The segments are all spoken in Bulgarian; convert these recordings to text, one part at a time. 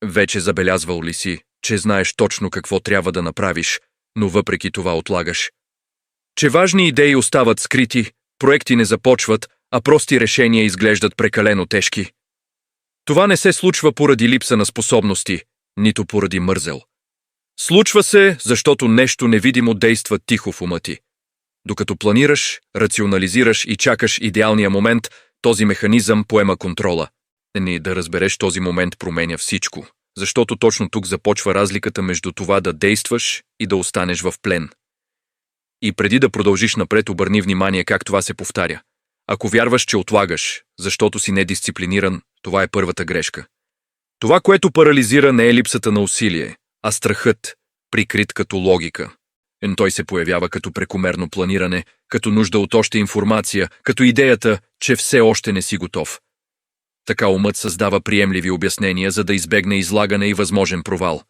Вече забелязвал ли си, че знаеш точно какво трябва да направиш, но въпреки това отлагаш? Че важни идеи остават скрити, проекти не започват, а прости решения изглеждат прекалено тежки. Това не се случва поради липса на способности, нито поради мързел. Случва се, защото нещо невидимо действа тихо в ума ти. Докато планираш, рационализираш и чакаш идеалния момент, този механизъм поема контрола. Да разбереш този момент променя всичко, защото точно тук започва разликата между това да действаш и да останеш в плен. И преди да продължиш напред, обърни внимание как това се повтаря. Ако вярваш, че отлагаш, защото си недисциплиниран, това е първата грешка. Това, което парализира, не е липсата на усилие, а страхът, прикрит като логика. Той се появява като прекомерно планиране, като нужда от още информация, като идеята, че все още не си готов. Така умът създава приемливи обяснения, за да избегне излагане и възможен провал.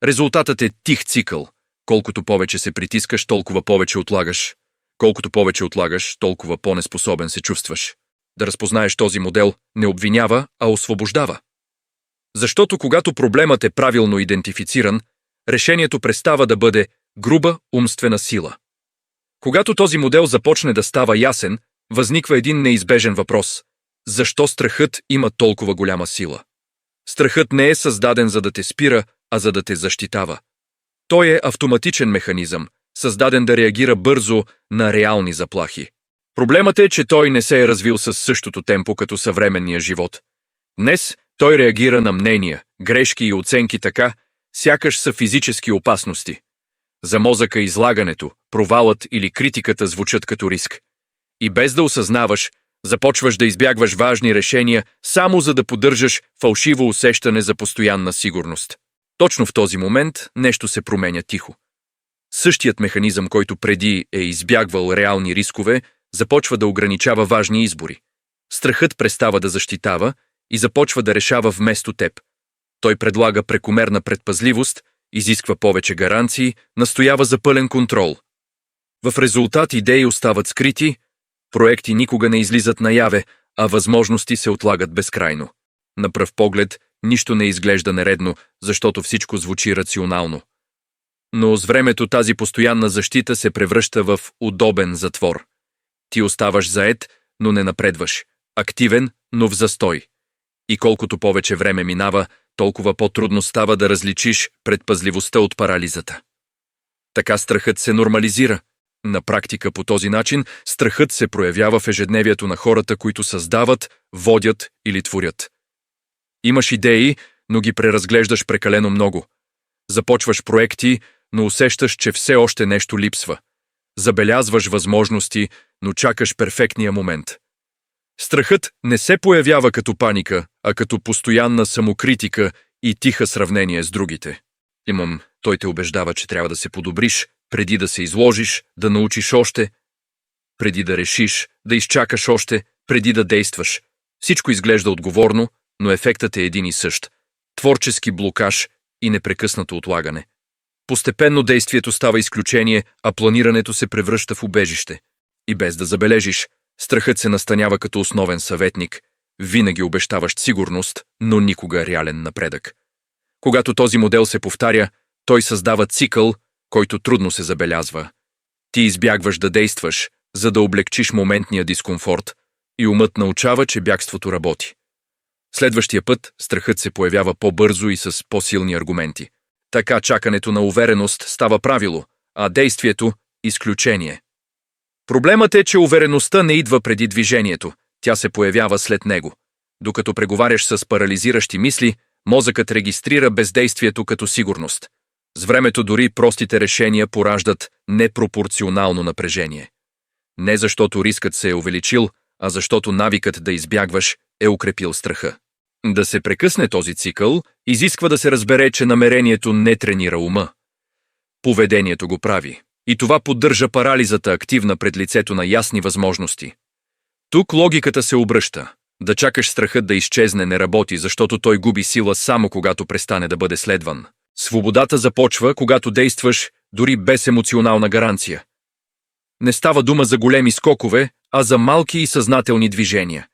Резултатът е тих цикъл. Колкото повече се притискаш, толкова повече отлагаш. Колкото повече отлагаш, толкова по-неспособен се чувстваш. Да разпознаеш този модел не обвинява, а освобождава. Защото когато проблемът е правилно идентифициран, решението престава да бъде груба умствена сила. Когато този модел започне да става ясен, възниква един неизбежен въпрос. Защо страхът има толкова голяма сила? Страхът не е създаден за да те спира, а за да те защитава. Той е автоматичен механизъм, създаден да реагира бързо на реални заплахи. Проблемът е, че той не се е развил със същото темпо като съвременния живот. Днес той реагира на мнения, грешки и оценки така, сякаш са физически опасности. За мозъка излагането, провалът или критиката звучат като риск. И без да осъзнаваш, започваш да избягваш важни решения, само за да поддържаш фалшиво усещане за постоянна сигурност. Точно в този момент нещо се променя тихо. Същият механизъм, който преди е избягвал реални рискове, започва да ограничава важни избори. Страхът престава да защитава и започва да решава вместо теб. Той предлага прекомерна предпазливост, изисква повече гаранции, настоява за пълен контрол. В резултат идеи остават скрити, проекти никога не излизат наяве, а възможности се отлагат безкрайно. На пръв поглед, нищо не изглежда нередно, защото всичко звучи рационално. Но с времето тази постоянна защита се превръща в удобен затвор. Ти оставаш заед, но не напредваш, активен, но в застой. И колкото повече време минава, толкова по-трудно става да различиш предпазливостта от парализата. Така страхът се нормализира. На практика по този начин страхът се проявява в ежедневието на хората, които създават, водят или творят. Имаш идеи, но ги преразглеждаш прекалено много. Започваш проекти, но усещаш, че все още нещо липсва. Забелязваш възможности, но чакаш перфектния момент. Страхът не се появява като паника, а като постоянна самокритика и тиха сравнение с другите. Той те убеждава, че трябва да се подобриш, преди да се изложиш, да научиш още, преди да решиш, да изчакаш още, преди да действаш. Всичко изглежда отговорно, но ефектът е един и същ. Творчески блокаж и непрекъснато отлагане. Постепенно действието става изключение, а планирането се превръща в убежище. И без да забележиш, страхът се настанява като основен съветник, винаги обещаващ сигурност, но никога реален напредък. Когато този модел се повтаря, той създава цикъл, който трудно се забелязва. Ти избягваш да действаш, за да облегчиш моментния дискомфорт, и умът научава, че бягството работи. Следващия път страхът се появява по-бързо и с по-силни аргументи. Така чакането на увереност става правило, а действието – изключение. Проблемът е, че увереността не идва преди движението, тя се появява след него. Докато преговаряш с парализиращи мисли, мозъкът регистрира бездействието като сигурност. С времето дори простите решения пораждат непропорционално напрежение. Не защото рискът се е увеличил, а защото навикът да избягваш е укрепил страха. Да се прекъсне този цикъл изисква да се разбере, че намерението не тренира ума. Поведението го прави. И това поддържа парализата активна пред лицето на ясни възможности. Тук логиката се обръща. Да чакаш страхът да изчезне не работи, защото той губи сила само когато престане да бъде следван. Свободата започва, когато действаш, дори без емоционална гаранция. Не става дума за големи скокове, а за малки и съзнателни движения.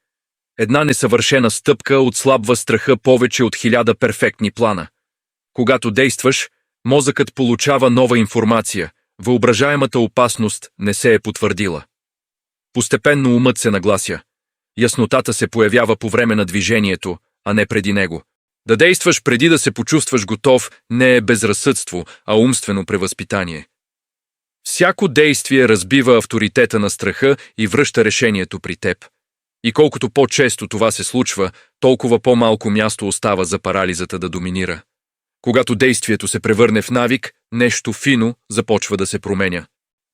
Една несъвършена стъпка отслабва страха повече от 1000 перфектни плана. Когато действаш, мозъкът получава нова информация, въображаемата опасност не се е потвърдила. Постепенно умът се наглася. Яснотата се появява по време на движението, а не преди него. Да действаш преди да се почувстваш готов не е безразсъдство, а умствено превъзпитание. Всяко действие разбива авторитета на страха и връща решението при теб. И колкото по-често това се случва, толкова по-малко място остава за парализата да доминира. Когато действието се превърне в навик, нещо фино започва да се променя.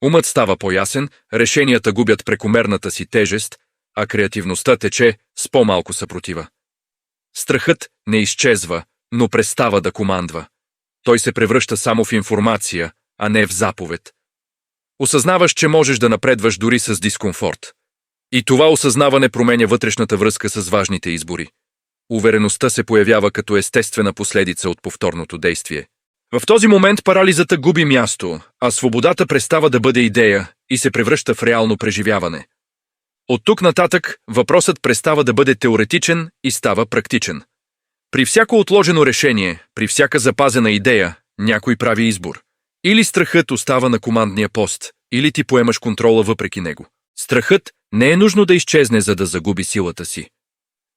Умът става по-ясен, решенията губят прекомерната си тежест, а креативността тече с по-малко съпротива. Страхът не изчезва, но престава да командва. Той се превръща само в информация, а не в заповед. Осъзнаваш, че можеш да напредваш дори с дискомфорт. И това осъзнаване променя вътрешната връзка с важните избори. Увереността се появява като естествена последица от повторното действие. В този момент парализата губи място, а свободата престава да бъде идея и се превръща в реално преживяване. От тук нататък въпросът престава да бъде теоретичен и става практичен. При всяко отложено решение, при всяка запазена идея, някой прави избор. Или страхът остава на командния пост, или ти поемаш контрола въпреки него. Страхът не е нужно да изчезне, за да загуби силата си.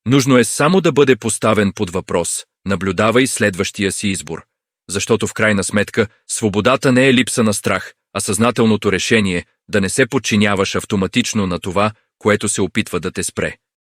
Нужно е само да бъде поставен под въпрос. Наблюдавай следващия си избор. Защото в крайна сметка свободата не е липса на страх, а съзнателното решение да не се подчиняваш автоматично на това, което се опитва да те спре.